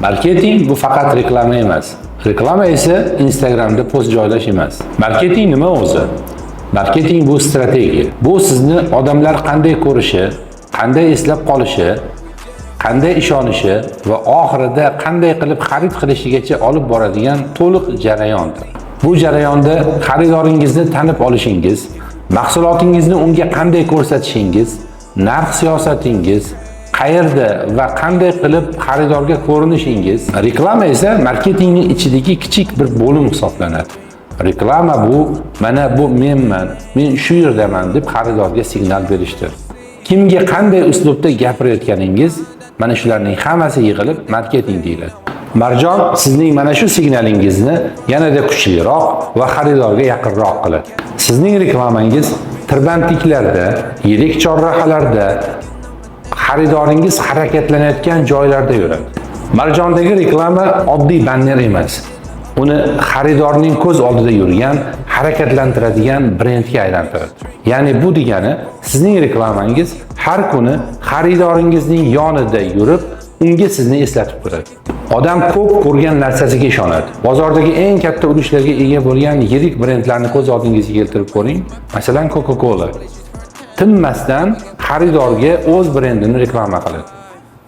Marketing bu faqat reklama emas. Reklama esa Instagramda post joylash emas. Marketing nima o'zi? Marketing bu strategiya. Bu sizni odamlar qanday ko'rishi, qanday eslab qolishi, qanday ishonishi va oxirida qanday qilib xarid qilishigacha olib boradigan to'liq jarayondir. Bu jarayonda xaridoringizni tanib olishingiz, mahsulotingizni unga qanday ko'rsatishingiz, narx siyosatingiz, qayerda va qanday qilib xaridorga ko'rinishingiz. Reklama esa marketingning ichidagi kichik bir bo'lim hisoblanadi. Reklama bu mana bu menman, men shu yerdaman deb xaridorga signal berishdir. Kimga qanday uslubda gapirayotganingiz, mana shularning hammasi yig'ilib marketing deyiladi. Marjon sizning mana shu signalingizni yanada kuchliroq va xaridorga yaqinroq qiladi. Sizning reklamangiz tirbandliklarda, yirik chorrahalarda, xaridoringiz harakatlanayotgan joylarda yuradi. Marjondagi reklama oddiy banner emas. Uni xaridorning ko'z oldida yurgan, harakatlantiradigan brendga aylantiradi. Ya'ni bu degani, sizning reklamangiz har kuni xaridoringizning yonida yurib, unga sizni eslatib turadi. Odam ko'p ko'rgan narsasiga ishonadi. Bozordagi eng katta ulushlarga ega bo'lgan yirik brendlarni ko'z oldingizga keltirib ko'ring. Masalan, Coca-Cola tinmasdan xaridorga o'z brendini reklama qiladi.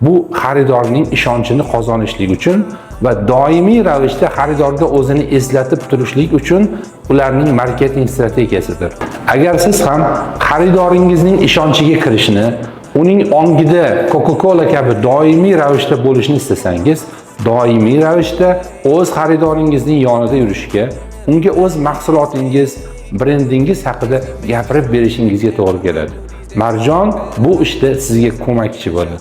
Bu xaridorning ishonchini qozonishlik uchun va doimiy ravishda xaridorga o'zini eslatib turishlik uchun ularning marketing strategiyasidir. Agar siz ham xaridoringizning ishonchiga kirishni, uning ongida Coca-Cola kabi doimiy ravishda bo'lishni istasangiz, doimiy ravishda o'z xaridoringizning yonida yurishga, unga o'z mahsulotingiz, brendingiz haqida gapirib berishingizga to'g'ri keladi. Marjon bu ishda sizga ko'makchi bo'ladi.